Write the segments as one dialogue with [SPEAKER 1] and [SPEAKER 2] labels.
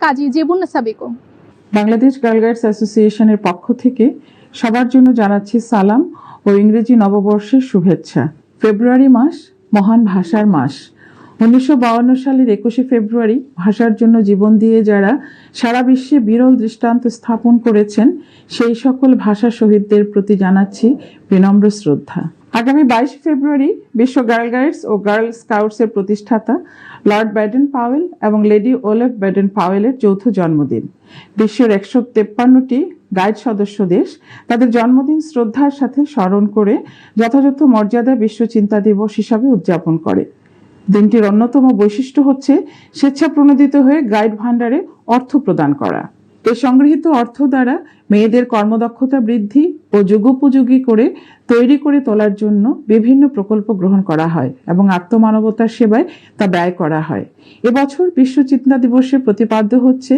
[SPEAKER 1] কাজী Zebunnesa Begum.
[SPEAKER 2] Bangladesh girl Guides অ্যাসোসিয়েশনের পক্ষ থেকে সবার জন্য জানাচ্ছি সালাম ও ইংরেজি নববর্ষের শুভেচ্ছা। ফেব্রুয়ারি মাস মহান ভাষার মাস। 1952 সালের 21শে ফেব্রুয়ারি ভাষার জন্য জীবন দিয়ে যারা সারা বিশ্বে বিরল দৃষ্টান্ত স্থাপন করেছেন সেই সকল ভাষা শহীদদের প্রতি জানাচ্ছি বিনম্র শ্রদ্ধা। আগামী 22 ফেব্রুয়ারি বিশ্ব গার্ল গাইডস ও গার্ল স্কাউটসের প্রতিষ্ঠাতা লর্ড ব্যাডেন পাওয়েল এবং লেডি ওলেভ ব্যাডেন পাওয়েলের যৌথ জন্মদিন। বিশ্বের 153টি গাইড সদস্য দেশ তাদের জন্মদিন শ্রদ্ধার সাথে স্মরণ করে যথাযথ মর্যাদা বিশ্ব চিন্তা দিবস হিসাবে উদযাপন করে। দিনটির অন্যতম বৈশিষ্ট্য হচ্ছে স্বেচ্ছা প্রণোদিত হয়ে গাইড ভান্ডারে অর্থ প্রদান করা। এই সংগৃহীত অর্থ দ্বারা মেয়েদের কর্মদক্ষতা বৃদ্ধি ও যুগোপযোগী করে তৈরি করে তোলার জন্য বিভিন্ন প্রকল্প গ্রহণ করা হয় এবং আত্মমানবতার সেবায় তা ব্যয় করা হয়। এবছর বিশ্ব চিন্তা দিবসের প্রতিপাদ্য হচ্ছে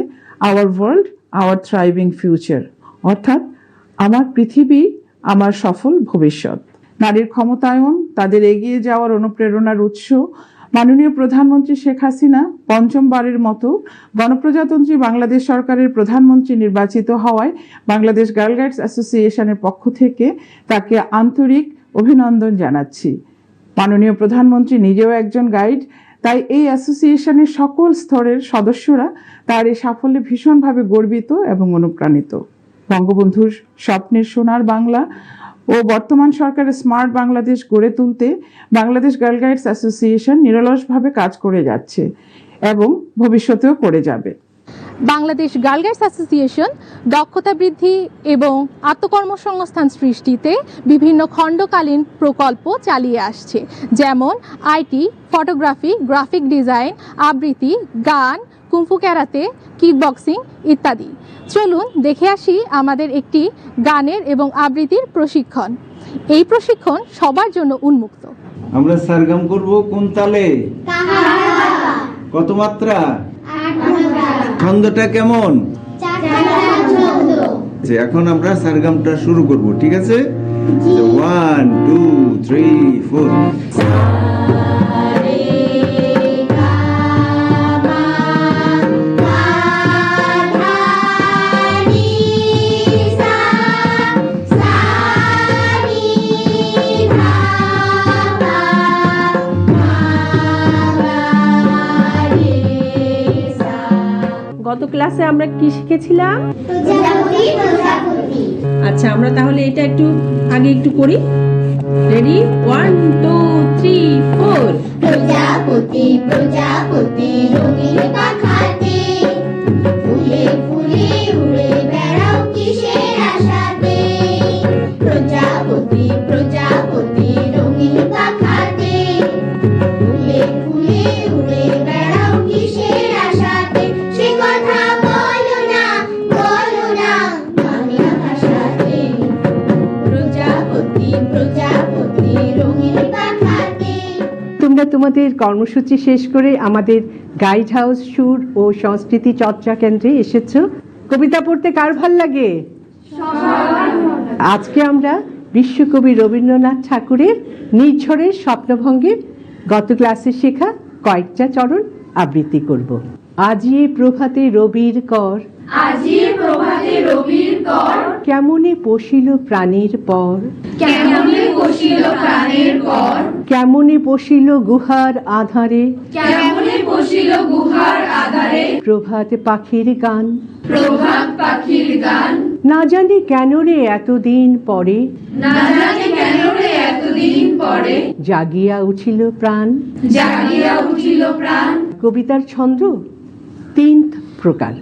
[SPEAKER 2] our world our thriving future, অর্থাৎ আমার পৃথিবী আমার সফল ভবিষ্যৎ। নারীর ক্ষমতায়ন, তাদের এগিয়ে যাওয়ার অনুপ্রেরণার উৎস। মাননীয় প্রধানমন্ত্রী শেখ হাসিনা পঞ্চমবারের মতো গণপ্রজাতন্ত্রী বাংলাদেশ সরকারের প্রধানমন্ত্রী নির্বাচিত হওয়ায় বাংলাদেশ গার্ল গাইডস অ্যাসোসিয়েশনের পক্ষ থেকে তাকে আন্তরিক অভিনন্দন জানাচ্ছি। মাননীয় প্রধানমন্ত্রী নিজেও একজন গাইড, তাই এই অ্যাসোসিয়েশনের সকল স্তরের সদস্যরা তার এই সাফল্যে ভীষণভাবে গর্বিত এবং অনুপ্রাণিত। বঙ্গবন্ধুর স্বপ্নের সোনার বাংলা ও বর্তমান সরকারের স্মার্ট বাংলাদেশ গড়ে তুলতে বাংলাদেশ গার্ল গাইডস অ্যাসোসিয়েশন নিরলসভাবে কাজ করে যাচ্ছে এবং ভবিষ্যতেও করে যাবে।
[SPEAKER 1] বাংলাদেশ গার্ল গাইডস অ্যাসোসিয়েশন দক্ষতা বৃদ্ধি এবং আত্মকর্মসংস্থান সৃষ্টিতে বিভিন্ন খণ্ডকালীন প্রকল্প চালিয়ে আসছে, যেমন আইটি, ফটোগ্রাফি, গ্রাফিক ডিজাইন, আবৃত্তি, গান, কুংফু ক্যারাতে, কিকবক্সিং ইত্যাদি। চলুন দেখে আসি আমাদের একটি গানের এবং আবৃত্তির প্রশিক্ষণ। এই প্রশিক্ষণ সবার জন্য উন্মুক্ত।
[SPEAKER 3] আমরা সারগাম করব কোন তালে? কত মাত্রা? ছন্দটা কেমন? এখন আমরা সারগামটা শুরু করব, ঠিক আছে? 1 2 3 4।
[SPEAKER 4] গত ক্লাসে আমরা কি শিখেছিলাম? আচ্ছা, আমরা তাহলে এটা একটু আগে একটু করি। রেডি? 1 2 3 4।
[SPEAKER 5] প্রজাপতি প্রজাপতি রঙিন পাখাতে ফুলে ফুলে উড়ে বেড়াও কিসের আশাতে। প্রজাপতি প্রজাপতি রঙিন পাখাতে ফুলে ফুলে উড়ে বেড়াও কিসের আশাতে। সে কথা বলো না বাংলা ভাষাতে। প্রজাপতি প্রজাপতি রঙিন পাখাতে।
[SPEAKER 6] তোমরা তোমাদের কর্মসূচি শেষ করে আমাদের গাইড হাউস সুর ও সংস্কৃতি চর্চা কেন্দ্রে এসেছো। কবিতা পড়তে কার ভাল লাগে? আজকে আমরা বিশ্বকবি রবীন্দ্রনাথ ঠাকুরের নির্ঝরের স্বপ্নভঙ্গের গত ক্লাসে শেখা কয়েকটা চরণ আবৃত্তি করব। আজি প্রভাতে রবির কর,
[SPEAKER 5] আজি প্রভাতে রবির কর,
[SPEAKER 6] কেমনে পশিল প্রাণীর পর,
[SPEAKER 5] কেমনে বসিল প্রাণের পর,
[SPEAKER 6] কেমনে পশিল গুহার আধারে,
[SPEAKER 5] কেমনে বসিল গুহার আধারে।
[SPEAKER 6] প্রভাত পাখির গান,
[SPEAKER 5] প্রভাত পাখির গান,
[SPEAKER 6] না জানি কেন রে এতদিন পরে,
[SPEAKER 5] না জানি কেন রে এতদিন পরে,
[SPEAKER 6] জাগিয়া উঠিল প্রাণ।
[SPEAKER 5] জাগিয়া উঠিল প্রাণ।
[SPEAKER 6] কবিতার ছন্দ 3 প্রকার,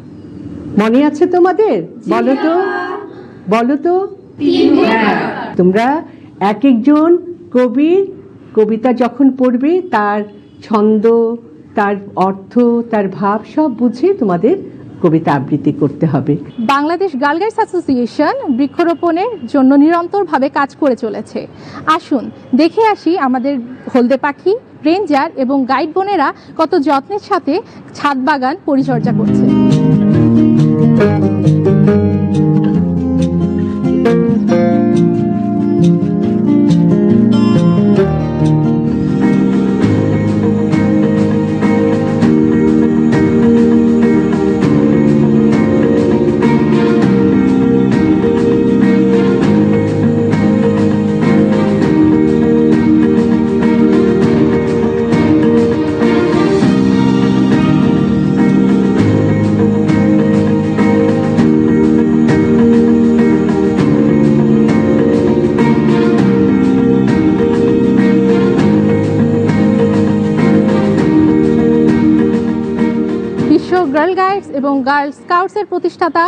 [SPEAKER 6] মনে আছে তোমাদের? বলো তো।
[SPEAKER 5] 3 প্রকার।
[SPEAKER 6] তোমরা এক একজন কবির কবিতা যখন পড়বে তার ছন্দ, তার অর্থ, তার ভাব সব বুঝে তোমাদের কবিতা আবৃত্তি করতে হবে।
[SPEAKER 1] বাংলাদেশ গার্ল গাইডস অ্যাসোসিয়েশন বৃক্ষরোপণের জন্য নিরন্তরভাবে কাজ করে চলেছে। আসুন দেখে আসি আমাদের হলদে পাখি, রেঞ্জার এবং গাইড বোনেরা কত যত্নের সাথে ছাদ বাগান পরিচর্যা করছে। গাইডস এবং গার্ল স্কাউটসের প্রতিষ্ঠাতা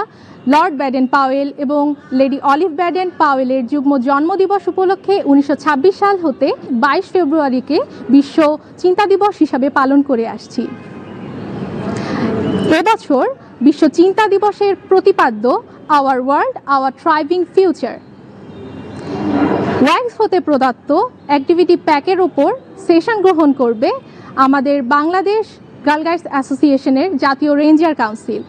[SPEAKER 1] লর্ড ব্যাডেন পাওয়েল এবং লেডি অলিভ ব্যাডেন পাওয়েলের যুগ্ম জন্মদিবস উপলক্ষে 1926 সাল হতে 22 ফেব্রুয়ারিকে বিশ্ব চিন্তা দিবস হিসাবে পালন করে আসছি। এবছর বিশ্ব চিন্তা দিবসের প্রতিপাদ্য our world our thriving future. ওয়াইস হতে প্রদত্ত অ্যাক্টিভিটি প্যাকের ওপর সেশন গ্রহণ করবে আমাদের বাংলাদেশ গার্ল গাইডস অ্যাসোসিয়েশনের জাতীয় রেঞ্জার কাউন্সিল।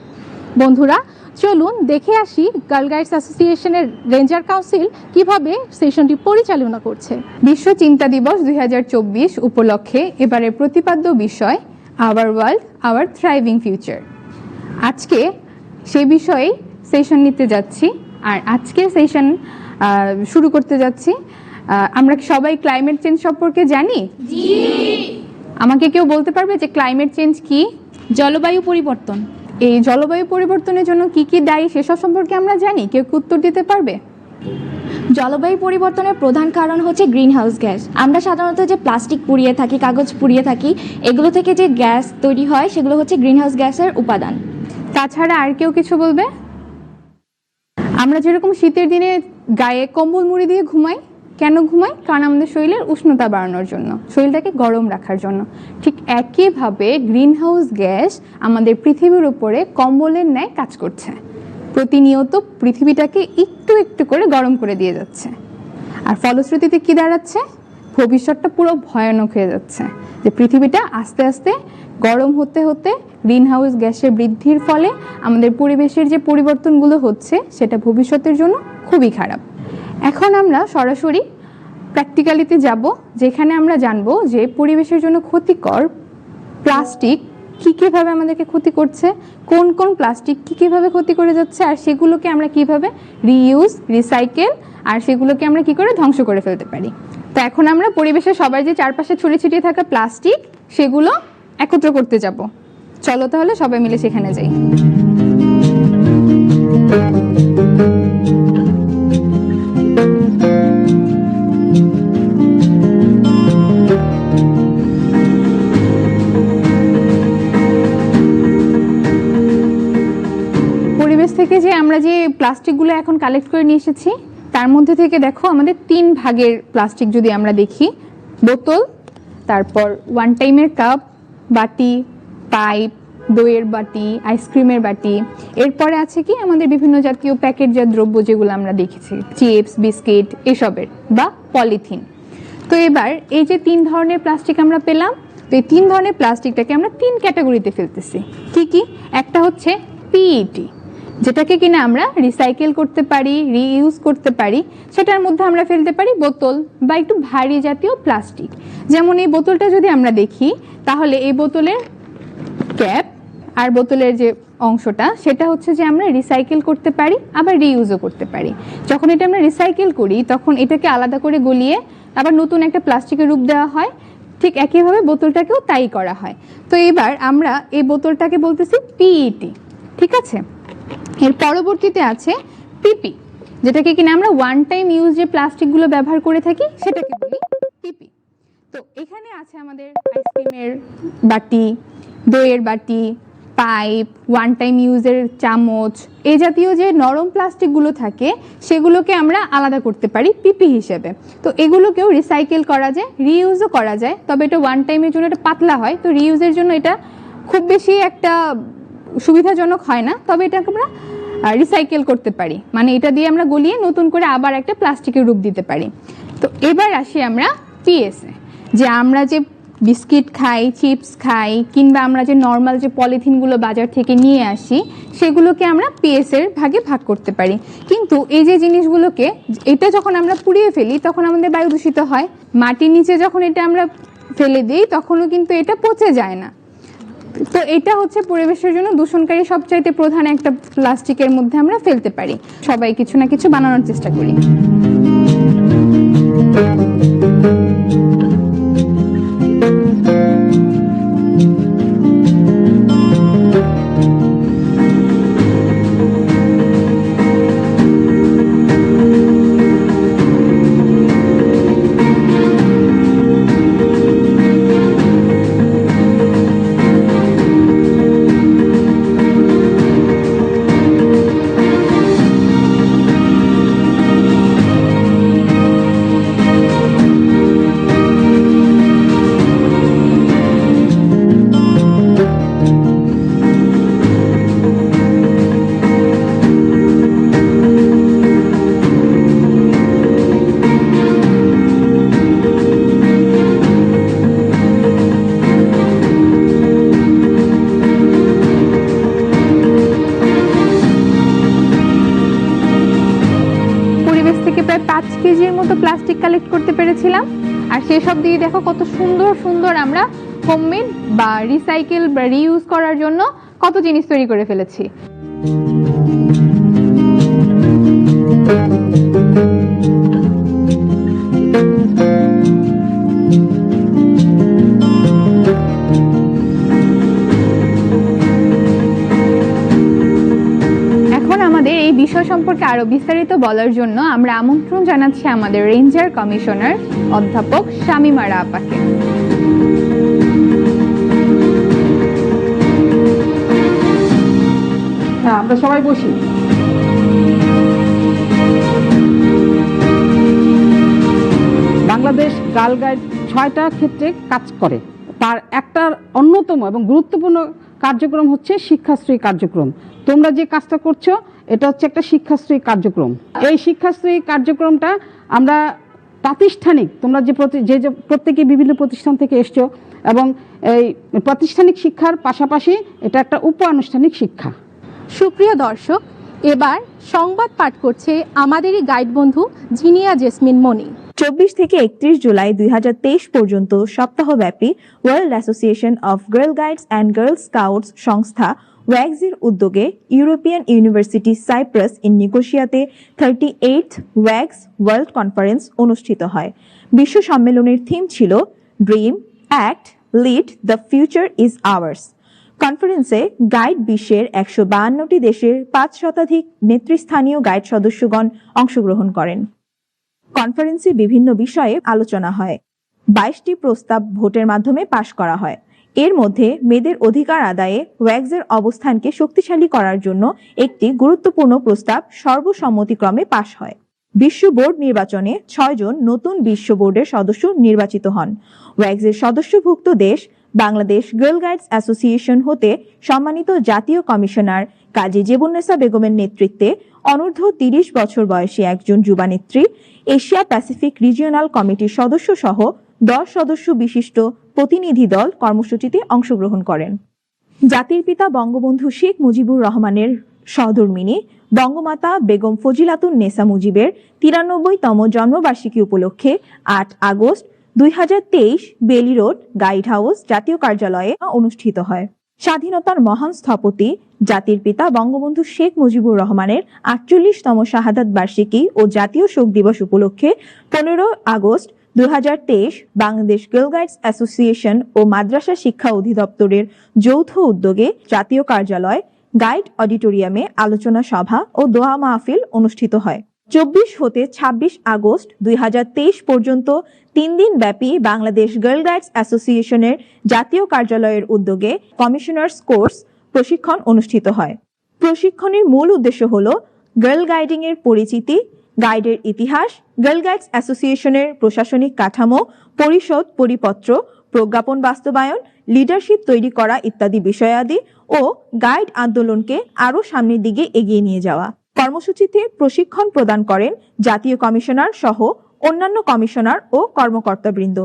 [SPEAKER 1] বন্ধুরা, চলুন দেখে আসি গার্ল গাইডস অ্যাসোসিয়েশনের রেঞ্জার কাউন্সিল কিভাবে সেশনটি পরিচালনা করছে।
[SPEAKER 7] বিশ্ব চিন্তা দিবস 2024 উপলক্ষে এবারে প্রতিপাদ্য বিষয় our world our thriving future. আজকে সেই বিষয়ে সেশন নিতে যাচ্ছি। আর আজকে সেশন শুরু করতে যাচ্ছি। আমরা সবাই ক্লাইমেট চেঞ্জ সম্পর্কে জানি? জি। আমাকে কেউ বলতে পারবে যে ক্লাইমেট চেঞ্জ কি?
[SPEAKER 8] জলবায়ু পরিবর্তন।
[SPEAKER 7] এই জলবায়ু পরিবর্তনের জন্য কি কি দায়ী সেসব সম্পর্কে আমরা জানি? কেউ কি উত্তর দিতে পারবে?
[SPEAKER 8] জলবায়ু পরিবর্তনের প্রধান কারণ হচ্ছে গ্রিন হাউস গ্যাস। আমরা সাধারণত যে প্লাস্টিক পুড়িয়ে থাকি, কাগজ পুড়িয়ে থাকি, এগুলো থেকে যে গ্যাস তৈরি হয় সেগুলো হচ্ছে গ্রিন হাউস গ্যাসের উপাদান।
[SPEAKER 7] তাছাড়া আর কেউ কিছু বলবে? আমরা যেরকম শীতের দিনে গায়ে কম্বল মুড়ি দিয়ে ঘুমাই, কেন ঘুমাই? কারণ আমাদের শরীরের উষ্ণতা বাড়ানোর জন্য, শরীরটাকে গরম রাখার জন্য। ঠিক একইভাবে গ্রিন হাউস গ্যাস আমাদের পৃথিবীর উপরে কম্বলের ন্যায় কাজ করছে। প্রতিনিয়ত পৃথিবীটাকে একটু একটু করে গরম করে দিয়ে যাচ্ছে। আর ফলশ্রুতিতে কি দাঁড়াচ্ছে? ভবিষ্যৎটা পুরো ভয়ানক হয়ে যাচ্ছে, যে পৃথিবীটা আস্তে আস্তে গরম হতে হতে গ্রিন হাউস গ্যাসের বৃদ্ধির ফলে আমাদের পরিবেশের যে পরিবর্তনগুলো হচ্ছে সেটা ভবিষ্যতের জন্য খুবই খারাপ। এখন আমরা সরাসরি প্র্যাকটিক্যালিতে যাব, যেখানে আমরা জানবো যে পরিবেশের জন্য ক্ষতিকর প্লাস্টিক কীভাবে আমাদেরকে ক্ষতি করছে, কোন কোন প্লাস্টিক কীভাবে ক্ষতি করে যাচ্ছে, আর সেগুলোকে আমরা কিভাবে রিইউজ, রিসাইকেল, আর সেগুলোকে আমরা কি করে ধ্বংস করে ফেলতে পারি। তো এখন আমরা পরিবেশের সবার যে চারপাশে ছড়িয়ে ছিটিয়ে থাকা প্লাস্টিক সেগুলো একত্র করতে যাব। চলো তাহলে সবাই মিলে সেখানে যাই। পরিবেশ থেকে যে আমরা যে প্লাস্টিকগুলো এখন কালেক্ট করে নিয়ে এসেছি তার মধ্যে থেকে দেখো আমাদের 3 ভাগের প্লাস্টিক যদি আমরা দেখি, বোতল, তারপর ওয়ান টাইমের কাপ, বাটি, পাইপ, দইয়ের বাটি, আইসক্রিমের বাটি, এরপরে আছে কি আমাদের বিভিন্ন জাতীয় প্যাকেটজাত দ্রব্য যেগুলো আমরা দেখেছি, চিপস, বিস্কিট, এসবের বা পলিথিন। তো এবার এই যে 3 ধরনের প্লাস্টিক আমরা পেলাম, তো এই 3 ধরনের প্লাস্টিকটাকে আমরা 3 ক্যাটাগরিতে ফেলতেছি। কি কি? একটা হচ্ছে পিইটি, যেটাকে কিনা আমরা রিসাইকেল করতে পারি, রিইউজ করতে পারি। সেটার মধ্যে আমরা ফেলতে পারি বোতল বা একটু ভারী জাতীয় প্লাস্টিক। যেমন এই বোতলটা যদি আমরা দেখি, তাহলে এই বোতলের ক্যাপ আর বোতলের যে অংশটা সেটা হচ্ছে যে আমরা রিসাইকেল করতে পারি, আবার রিইউজও করতে পারি। যখন এটা আমরা রিসাইকেল করি তখন এটাকে আলাদা করে গলিয়ে আবার নতুন একটা প্লাস্টিকের রূপ দেওয়া হয়। ঠিক একইভাবে বোতলটাকেও তাই করা হয়। তো এবার আমরা এই বোতলটাকে বলতেছি পিইটি, ঠিক আছে। এর পরবর্তীতে আছে পিপি, যেটাকে কিনা আমরা ওয়ান টাইম ইউজ যে প্লাস্টিকগুলো ব্যবহার করে থাকি সেটাকে বলি পিপি। তো এখানে আছে আমাদের আইসক্রিমের বাটি, দইয়ের বাটি, পাইপ, ওয়ান টাইম ইউজের চামচ, এই জাতীয় যে নরম প্লাস্টিকগুলো থাকে সেগুলোকে আমরা আলাদা করতে পারি পিপি হিসেবে। তো এগুলোকেও রিসাইকেল করা যায়, রিইউজও করা যায়, তবে এটা ওয়ান টাইমের জন্য এটা পাতলা হয়, তো রিইউজের জন্য এটা খুব বেশি একটা সুবিধাজনক হয় না, তবে এটাকে আমরা রিসাইকেল করতে পারি, মানে এটা দিয়ে আমরা গলিয়ে নতুন করে আবার একটা প্লাস্টিকের রূপ দিতে পারি। তো এবার আসি আমরা পিএসে, যে আমরা যে বিস্কিট খাই, চিপস খাই, কিংবা আমরা যে নর্মাল যে পলিথিনগুলো বাজার থেকে নিয়ে আসি সেগুলোকে আমরা পিএসের ভাগে ভাগ করতে পারি। কিন্তু এই যে জিনিসগুলোকে এটা যখন আমরা পুড়িয়ে ফেলি তখন আমাদের বায়ু দূষিত হয়, মাটির নিচে যখন এটা আমরা ফেলে দিই তখনও কিন্তু এটা পচে যায় না। তো এটা হচ্ছে পরিবেশের জন্য দূষণকারী সবচাইতে প্রধান একটা প্লাস্টিকের মধ্যে আমরা ফেলতে পারি। সবাই কিছু না কিছু বানানোর চেষ্টা করি। কেজির মতো প্লাস্টিক কালেক্ট করতে পেরেছিলাম। আর সেসব দিয়ে দেখো কত সুন্দর সুন্দর আমরা হোমমেড বা রিসাইকেল বা রিইউজ করার জন্য কত জিনিস তৈরি করে ফেলেছি। এই বিষয় সম্পর্কে আরো বিস্তারিত বলার জন্য আমরা আমন্ত্রণ জানাচ্ছি আমাদের রেঞ্জার কমিশনার অধ্যাপক শামিমা আপাকে।
[SPEAKER 9] আমরা সবাই বসি। বাংলাদেশ গার্ল গাইড 6টা ক্ষেত্রে কাজ করে। তার একটা অন্যতম এবং গুরুত্বপূর্ণ কার্যক্রম হচ্ছে শিক্ষাশ্রী কার্যক্রম। তোমরা যে কাজটা করছো এটা হচ্ছে একটা শিক্ষাশ্রী কার্যক্রম। এই শিক্ষাশ্রী কার্যক্রমটা আমরা প্রাতিষ্ঠানিক, তোমরা যে প্রত্যেকে বিভিন্ন প্রতিষ্ঠান থেকে এসছো, এবং এই প্রাতিষ্ঠানিক শিক্ষার পাশাপাশি এটা একটা উপ আনুষ্ঠানিক শিক্ষা।
[SPEAKER 1] সুপ্রিয় দর্শক, এবার সংবাদ পাঠ করছে আমাদেরই গাইড বন্ধু জিনিয়া জেসমিন মনি।
[SPEAKER 10] 24 থেকে 31 জুলাই 2023 পর্যন্ত সপ্তাহব্যাপী World association of girl guides and Girl Scouts সংস্থা ওয়াগসের উদ্যোগে ইউরোপিয়ান ইউনিভার্সিটি সাইপ্রাস ইন নিকোশিয়াতে 38th ওয়াগস ওয়ার্ল্ড কনফারেন্স অনুষ্ঠিত হয়। বিশ্ব সম্মেলনের থিম ছিল dream, act, lead, the future is ours. কনফারেন্সে গাইড বিশ্বের 152টি দেশের 5 শতাধিক নেতৃস্থানীয় গাইড সদস্যগণ অংশগ্রহণ করেন। কনফারেন্সে বিভিন্ন বিষয়ে আলোচনা হয়। 22টি প্রস্তাব ভোটের মাধ্যমে পাশ করা হয়। এর মধ্যে মেয়েদের অধিকার আদায়ে ওয়াগসের অবস্থানকে শক্তিশালী করার জন্য একটি গুরুত্বপূর্ণ প্রস্তাব সর্বসম্মতিক্রমে পাশ হয়। বিশ্ব বোর্ড নির্বাচনে 6 জন নতুন বিশ্ব বোর্ডের সদস্য নির্বাচিত হন। ওয়াগসের সদস্যভুক্ত দেশ বাংলাদেশ গার্ল গাইডস অ্যাসোসিয়েশন হতে সম্মানিত জাতীয় কমিশনার কাজী জেবুন্নেসা বেগমের নেতৃত্বে অনূর্ধ্ব 30 বছর বয়সী একজন যুবানেত্রী এশিয়া প্যাসিফিক রিজিওনাল কমিটির সদস্য সহ 10 সদস্য বিশিষ্ট প্রতিনিধি দল কর্মসূচিতে অংশগ্রহণ করেন। জাতির পিতা বঙ্গবন্ধু শেখ মুজিবুর রহমানের সহধর্মিণী বঙ্গমাতা বেগম ফজিলাতুন নেসা মুজিবের 93তম জন্মবার্ষিকী উপলক্ষে 8 আগস্ট 2023 বেলি রোড গাইড হাউস জাতীয় কার্যালয়ে অনুষ্ঠিত হয়। স্বাধীনতার মহান স্থপতি জাতির পিতা বঙ্গবন্ধু শেখ মুজিবুর রহমানের 48তম শাহাদাত বার্ষিকী ও জাতীয় শোক দিবস উপলক্ষে 15 August 2023 Bangladesh girl guides Association ও মাদ্রাসা শিক্ষা অধিদপ্তরের যৌথ উদ্যোগে জাতীয় কার্যালয় গাইড অডিটোরিয়ামে আলোচনা সভা ও দোয়া মাহফিল অনুষ্ঠিত হয়। 24 হতে 26 আগস্ট 2023 পর্যন্ত 3 দিন ব্যাপী বাংলাদেশ গার্ল গাইডস অ্যাসোসিয়েশনের জাতীয় কার্যালয়ের উদ্যোগে কমিশনার্স কোর্স প্রশিক্ষণ অনুষ্ঠিত হয়। প্রশিক্ষণের মূল উদ্দেশ্য হল গার্ল গাইডিং এর পরিচিতি, গাইডের ইতিহাস, গার্ল গাইডস অ্যাসোসিয়েশনের প্রশাসনিক কাঠামো, পরিষদ পরিপত্র, প্রজ্ঞাপন বাস্তবায়ন, লিডারশিপ তৈরি করা ইত্যাদি বিষয়াদি ও গাইড আন্দোলনকে আরও সামনের দিকে এগিয়ে নিয়ে যাওয়া। কর্মসূচিতে প্রশিক্ষণ প্রদান করেন জাতীয় কমিশনার সহ অন্যান্য কমিশনার ও কর্মকর্তাবৃন্দ।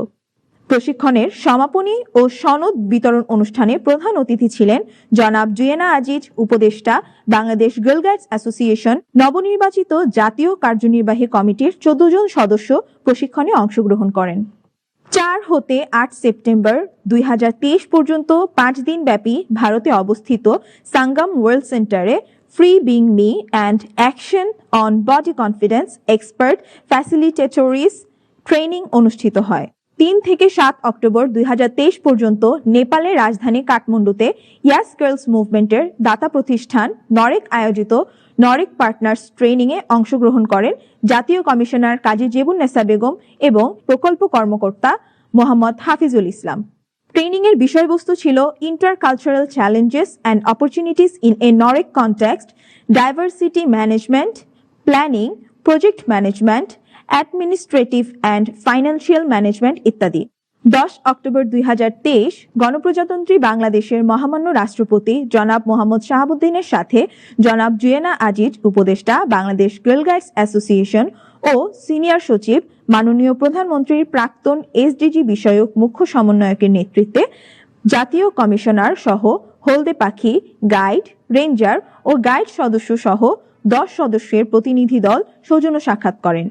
[SPEAKER 10] প্রশিক্ষণের সমাপনী ও সনদ বিতরণ অনুষ্ঠানে প্রধান অতিথি ছিলেন জনাব জুয়েনা আজিজ, উপদেষ্টা, বাংলাদেশ গার্ল গাইডস অ্যাসোসিয়েশন। নবনির্বাচিত জাতীয় কার্যনির্বাহী কমিটির 14 জন সদস্য প্রশিক্ষণে অংশগ্রহণ করেন। 4 হতে 8 সেপ্টেম্বর 2023 পর্যন্ত 5 দিন ব্যাপী ভারতে অবস্থিত সাঙ্গাম ওয়ার্ল্ড সেন্টারে Free Being Me and Action on Body Confidence expert facilitators training অনুষ্ঠিত হয়। 3 থেকে 7 অক্টোবর 2023 পর্যন্ত নেপালের রাজধানী কাঠমান্ডুতে ইয়াস গার্লস মুভমেন্টের দাতা প্রতিষ্ঠান নরেক আয়োজিত নরেক পার্টনার্স ট্রেনিং এ অংশগ্রহণ করেন জাতীয় কমিশনার কাজী জেবুন্নেসা বেগম এবং প্রকল্প কর্মকর্তা মোহাম্মদ হাফিজুল ইসলাম। ট্রেনিং এর বিষয়বস্তু ছিল intercultural challenges and opportunities in a Norec context, diversity management, planning, project management, administrative and financial management ইত্যাদি। 10 অক্টোবর 2023 গণপ্রজাতন্ত্রী বাংলাদেশের মহামান্য রাষ্ট্রপতি জনাব মোহাম্মদ শাহাবুদ্দিনের সাথে জনাব জুয়েনা আজিজ, উপদেষ্টা, বাংলাদেশ গার্ল গাইডস অ্যাসোসিয়েশন ও সিনিয়র সচিব, মাননীয় প্রধানমন্ত্রীর প্রাক্তন এসডিজি বিষয়ক মুখ্য সমন্বয়কের নেতৃত্বে জাতীয় কমিশনার সহ হলদে পাখি, গাইড, রেঞ্জার ও গাইড সদস্য সহ 10 সদস্যের প্রতিনিধি দল সৌজন্য সাক্ষাৎ করেন।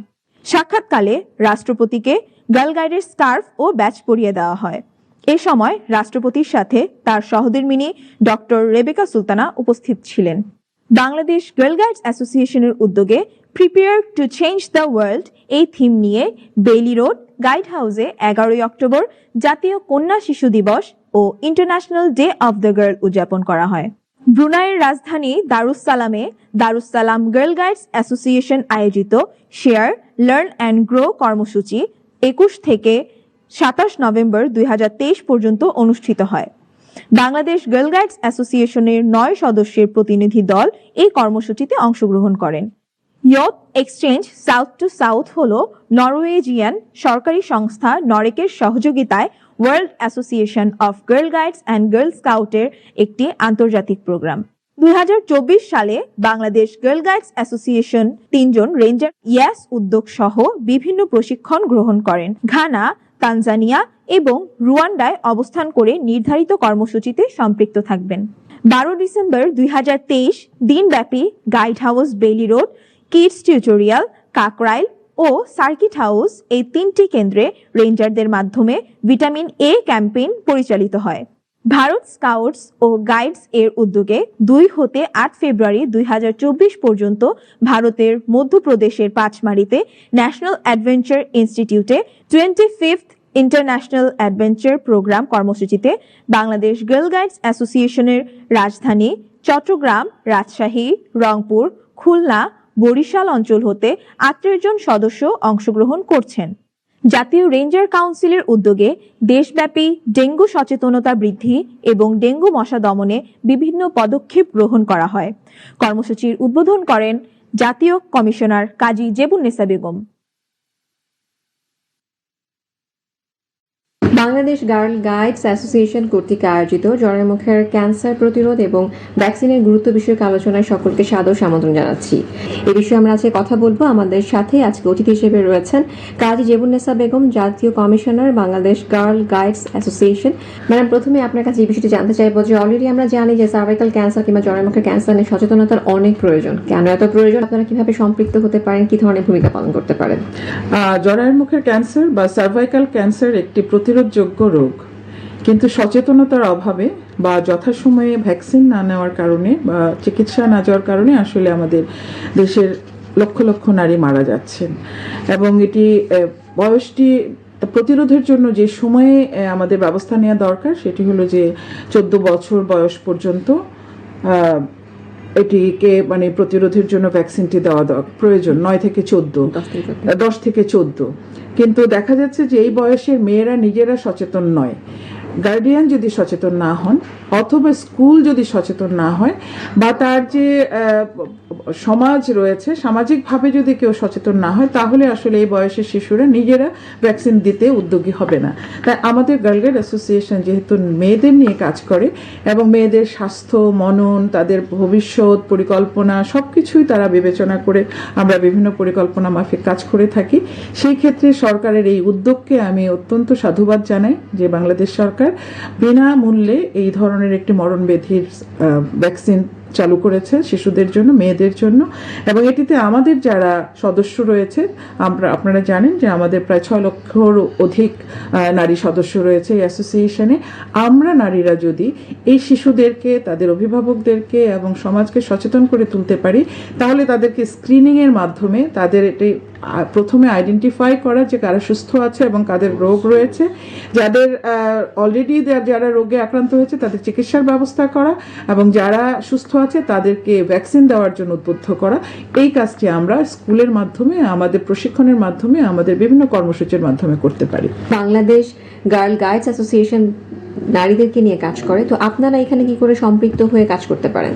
[SPEAKER 10] সাক্ষাৎকালে রাষ্ট্রপতিকে গার্ল গাইডের স্কার্ফ ও ব্যাচ পরিয়ে দেওয়া হয়। এ সময় রাষ্ট্রপতির সাথে তার সহধর্মিণী ডক্টর রেবেকা সুলতানা উপস্থিত ছিলেন। বাংলাদেশ গার্ল গাইডস অ্যাসোসিয়েশনের উদ্যোগে prepare to change the world এই থিম নিয়ে বেইলি রোড গাইড হাউসে 11 অক্টোবর জাতীয় কন্যা শিশু দিবস ও International Day of the Girl উদযাপন করা হয়। ব্রুনাইয়ের রাজধানী দারুসসালামে দারুসসালাম গার্ল গাইডস অ্যাসোসিয়েশন আয়োজিত শেয়ার, লার্ন অ্যান্ড গ্রো কর্মসূচি 21 থেকে 27 নভেম্বর 2023 পর্যন্ত অনুষ্ঠিত হয়। বাংলাদেশ গার্ল গাইডস অ্যাসোসিয়েশনের 9 সদস্যের প্রতিনিধি দল এই কর্মসূচিতে অংশগ্রহণ করেন। Youth exchange south to south হল নরওয়েজিয়ান সরকারি সংস্থা নরেকের সহযোগিতায় world association of girl guides and girl স্কাউটের একটি আন্তর্জাতিক প্রোগ্রাম। 2024 সালে বাংলাদেশ গার্ল গাইডস অ্যাসোসিয়েশন 3 জন রেঞ্জার ইয়াস উদ্যোগ সহ বিভিন্ন প্রশিক্ষণ গ্রহণ করেন। ঘানা, তানজানিয়া এবং রুয়ান্ডায় অবস্থান করে নির্ধারিত কর্মসূচিতে সম্পৃক্ত থাকবেন। 12 ডিসেম্বর 2023 দিনব্যাপী guide house Bailey road, kids tutorial, Kakrail ও সার্কিট হাউস এই 3টি কেন্দ্রে রেঞ্জারদের মাধ্যমে ভিটামিন এ ক্যাম্পেইন পরিচালিত হয়। ভারত স্কাউটস ও গাইডস এর উদ্যোগে 2 হতে 8 ফেব্রুয়ারি 2024 পর্যন্ত ভারতের মধ্যপ্রদেশের পাঁচমারিতে ন্যাশনাল অ্যাডভেঞ্চার ইনস্টিটিউটে 25th ইন্টারন্যাশনাল অ্যাডভেঞ্চার প্রোগ্রাম কর্মসূচিতে বাংলাদেশ গার্ল গাইডস অ্যাসোসিয়েশনের রাজধানী চট্টগ্রাম, রাজশাহী, রংপুর, খুলনা, বরিশাল অঞ্চল হতে 38 জন সদস্য অংশগ্রহণ করছেন। জাতীয় রেঞ্জার কাউন্সিলের উদ্যোগে দেশব্যাপী ডেঙ্গু সচেতনতা বৃদ্ধি এবং ডেঙ্গু মশা দমনে বিভিন্ন পদক্ষেপ গ্রহণ করা হয়। কর্মসূচির উদ্বোধন করেন জাতীয় commissioner Kazi Zebunnesa Begum.
[SPEAKER 11] Bangladesh girl guides association কর্তৃক আয়োজিত জ্বরের মুখের ক্যান্সার প্রতিরোধ এবং ভ্যাকসিনের গুরুত্ব বিষয়ক আলোচনায় সকলকে সাদর আমন্ত্রণ জানাচ্ছি। এই বিষয়ে আমরা আজকে কথা বলবো। আমাদের সাথে আজকে অতিথি হিসেবে রয়েছেন কাজী জেবুন্নেসা বেগম, জাতীয় commissioner, Bangladesh girl guides association. Madam, প্রথমে আপনার কাছে এই বিষয়টি জানতে চাইবো যে অলরেডি আমরা জানি যে সার্ভাইকাল ক্যান্সার কিংবা জ্বরের মুখের ক্যান্সার নিয়ে সচেতনতার অনেক প্রয়োজন। কেন এত প্রয়োজন? আপনারা কিভাবে সম্পৃক্ত হতে পারেন? কি ধরনের ভূমিকা পালন করতে পারেন?
[SPEAKER 2] জরায়ুর মুখের ক্যান্সার বা সার্ভাইকাল ক্যান্সার একটি প্রতিরোধযোগ্য রোগ, কিন্তু সচেতনতার অভাবে বা যথাসময়ে ভ্যাকসিন না নেওয়ার কারণে বা চিকিৎসা না যাওয়ার কারণে আসলে আমাদের দেশের লক্ষ লক্ষ নারী মারা যাচ্ছেন। এবং এটি বয়সটি প্রতিরোধের জন্য যে সময়ে আমাদের ব্যবস্থা নেওয়া দরকার সেটি হলো যে 14 বছর বয়স পর্যন্ত এটিকে মানে প্রতিরোধের জন্য ভ্যাকসিনটি দেওয়া প্রয়োজন। 9 থেকে 14, 10 থেকে 14। কিন্তু দেখা যাচ্ছে যে এই বয়সের মেয়েরা নিজেরা সচেতন নয়। গার্ডিয়ান যদি সচেতন না হন অথবা স্কুল যদি সচেতন না হয় বা তার যে সমাজ রয়েছে সামাজিকভাবে যদি কেউ সচেতন না হয় তাহলে আসলে এই বয়সের শিশুরা নিজেরা ভ্যাকসিন দিতে উদ্যোগী হবে না। তাই আমাদের গার্ল গাইড অ্যাসোসিয়েশন যেহেতু মেয়েদের নিয়ে কাজ করে এবং মেয়েদের স্বাস্থ্য, মনন, তাদের ভবিষ্যৎ পরিকল্পনা সব কিছুই তারা বিবেচনা করে আমরা বিভিন্ন পরিকল্পনা মাফিক কাজ করে থাকি। সেই ক্ষেত্রে সরকারের এই উদ্যোগকে আমি অত্যন্ত সাধুবাদ জানাই যে বাংলাদেশ সরকার বিনামূল্যে এই ধরনের একটি মরণব্যাধির ভ্যাকসিন চালু করেছে শিশুদের জন্য, মেয়েদের জন্য। এবং এটিতে আমাদের যারা সদস্য রয়েছে আপনারা জানেন যে আমাদের প্রায় 6 লক্ষর অধিক নারী সদস্য রয়েছে এই অ্যাসোসিয়েশনে। আমরা নারীরা যদি এই শিশুদেরকে, তাদের অভিভাবকদেরকে এবং সমাজকে সচেতন করে তুলতে পারি তাহলে তাদেরকে স্ক্রিনিংয়ের মাধ্যমে তাদের এটি প্রথমে আইডেন্টিফাই করা যে কারা সুস্থ আছে এবং কাদের রোগ রয়েছে, যাদের অলরেডি যারা রোগে আক্রান্ত হয়েছে তাদের চিকিৎসার ব্যবস্থা করা এবং যারা সুস্থ আছে তাদেরকে ভ্যাকসিন দেওয়ার জন্য উদ্বুদ্ধ করা। এই কাজটি আমরা স্কুলের মাধ্যমে, আমাদের প্রশিক্ষণের মাধ্যমে, আমাদের বিভিন্ন কর্মসূচির মাধ্যমে করতে পারি।
[SPEAKER 11] বাংলাদেশ গার্ল গাইডস অ্যাসোসিয়েশন নারীদেরকে নিয়ে কাজ করে, তো আপনারা এখানে কি করে সম্পৃক্ত হয়ে কাজ করতে পারেন?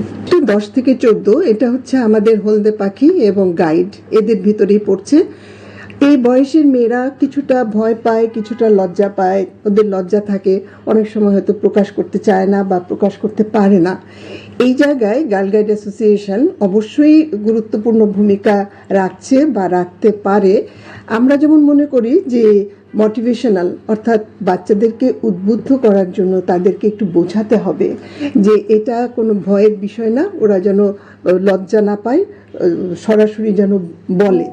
[SPEAKER 12] 10 থেকে 14 এটা হচ্ছে আমাদের হলদে পাখি এবং গাইড, এদের ভিতরেই পড়ছে। এই বয়সের মেয়েরা কিছুটা ভয় পায়, কিছুটা লজ্জা পায়, ওদের লজ্জা থাকে, অনেক সময় হয়তো প্রকাশ করতে চায় না বা প্রকাশ করতে পারে না। এই জায়গায় গার্ল গাইড অ্যাসোসিয়েশন অবশ্যই গুরুত্বপূর্ণ ভূমিকা রাখছে বা রাখতে পারে। আমরা যেমন মনে করি যে মোটিভেশনাল, অর্থাৎ বাচ্চাদেরকে উদ্বুদ্ধ করার জন্য তাদেরকে একটু বোঝাতে হবে যে এটা কোনো ভয়ের বিষয় না, ওরা যেন লজ্জা না পায়, সরাসরি যেন বলে।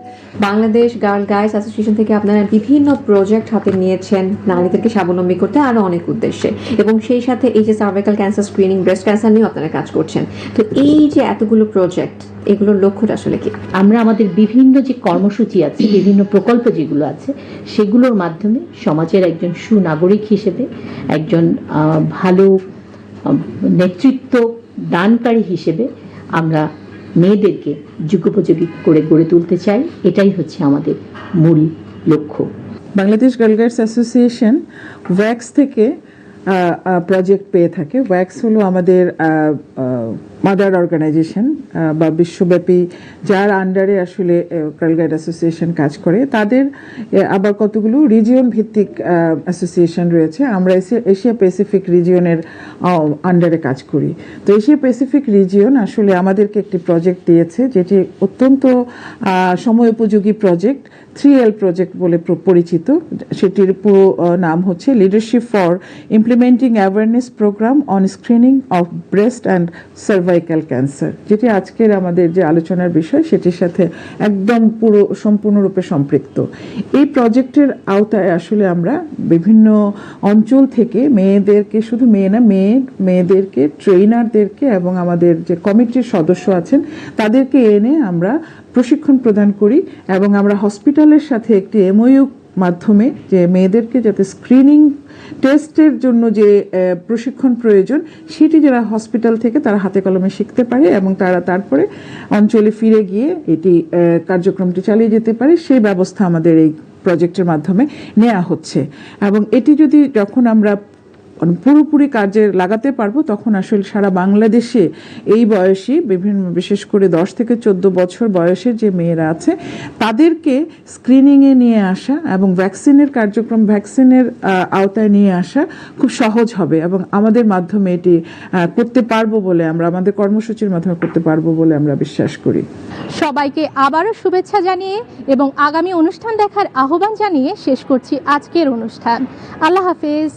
[SPEAKER 11] বাংলাদেশ গার্ল গাইডস অ্যাসোসিয়েশন থেকে আপনারা বিভিন্ন প্রজেক্ট হাতে নিয়েছেন নারীদেরকে স্বাবলম্বী করতে আরো অনেক উদ্দেশ্যে, এবং সেই সাথে এই যে cervical cancer screening, breast cancer নিয়েও আপনারা কাজ করছেন। তো এই যে এতগুলো প্রজেক্ট, এগুলোর লক্ষ্যটা আসলে কি?
[SPEAKER 13] আমরা আমাদের বিভিন্ন যে কর্মসূচি আছে, বিভিন্ন প্রকল্প যেগুলো আছে, সেগুলোর মাধ্যমে সমাজের একজন সুনাগরিক হিসেবে, একজন ভালো নেতৃত্ব দানকারী হিসেবে আমরা মেয়েদেরকে যুগোপযোগী করে গড়ে তুলতে চাই। এটাই হচ্ছে আমাদের মূল লক্ষ্য।
[SPEAKER 2] Bangladesh girl guides association wax থেকে প্রজেক্ট পেয়ে থাকে। ওয়্যাক্স হলো আমাদের মাদার অর্গানাইজেশন বা বিশ্বব্যাপী যার আন্ডারে আসলে গার্ল গাইড অ্যাসোসিয়েশন কাজ করে, তাদের আবার কতগুলো রিজিয়ন ভিত্তিক অ্যাসোসিয়েশন রয়েছে। আমরা এশিয়া প্যাসিফিক রিজিয়নের আন্ডারে কাজ করি। তো এশিয়া প্যাসিফিক রিজিয়ন আসলে আমাদেরকে একটি প্রজেক্ট দিয়েছে, যেটি অত্যন্ত সময়োপযোগী প্রজেক্ট, 3L প্রজেক্ট বলে পরিচিত। সেটির পুরো নাম হচ্ছে leadership for implementing awareness programme on screening of breast and cervical cancer, যেটি আজকের আমাদের যে আলোচনার বিষয় সেটির সাথে একদম সম্পূর্ণরূপে সম্পৃক্ত। এই প্রজেক্টের আওতায় আসলে আমরা বিভিন্ন অঞ্চল থেকে মেয়েদেরকে, শুধু মেয়েদেরকে, ট্রেইনারদেরকে এবং আমাদের যে কমিটির সদস্য আছেন তাদেরকে এনে আমরা প্রশিক্ষণ প্রদান করি, এবং আমরা হসপিটালের সাথে একটি MOU মাধ্যমে যে মেয়েদেরকে যাতে স্ক্রিনিং টেস্টের জন্য যে প্রশিক্ষণ প্রয়োজন সেটি যারা হসপিটাল থেকে তারা হাতে কলমে শিখতে পারে এবং তারা তারপরে অঞ্চলে ফিরে গিয়ে এটি কার্যক্রমটি চালিয়ে যেতে পারে, সেই ব্যবস্থা আমাদের এই প্রজেক্টের মাধ্যমে নেওয়া হচ্ছে। এবং এটি যখন আমরা পুরোপুরি কাজে লাগাতে পারবো তখন আসলে সারা বাংলাদেশে এই বয়সী বিশেষ করে 10 থেকে 14 বছর বয়সের যে মেয়েরা আছে তাদেরকে স্ক্রিনিংয়ে নিয়ে আসা এবং ভ্যাকসিনের আওতায় নিয়ে আসা খুব সহজ হবে, এবং আমাদের মাধ্যমে এটি করতে পারবো বলে আমাদের কর্মসূচির মাধ্যমে করতে পারবো বলে আমরা বিশ্বাস করি।
[SPEAKER 1] সবাইকে আবারও শুভেচ্ছা জানিয়ে এবং আগামী অনুষ্ঠান দেখার আহ্বান জানিয়ে শেষ করছি আজকের অনুষ্ঠান। আল্লাহ হাফেজ।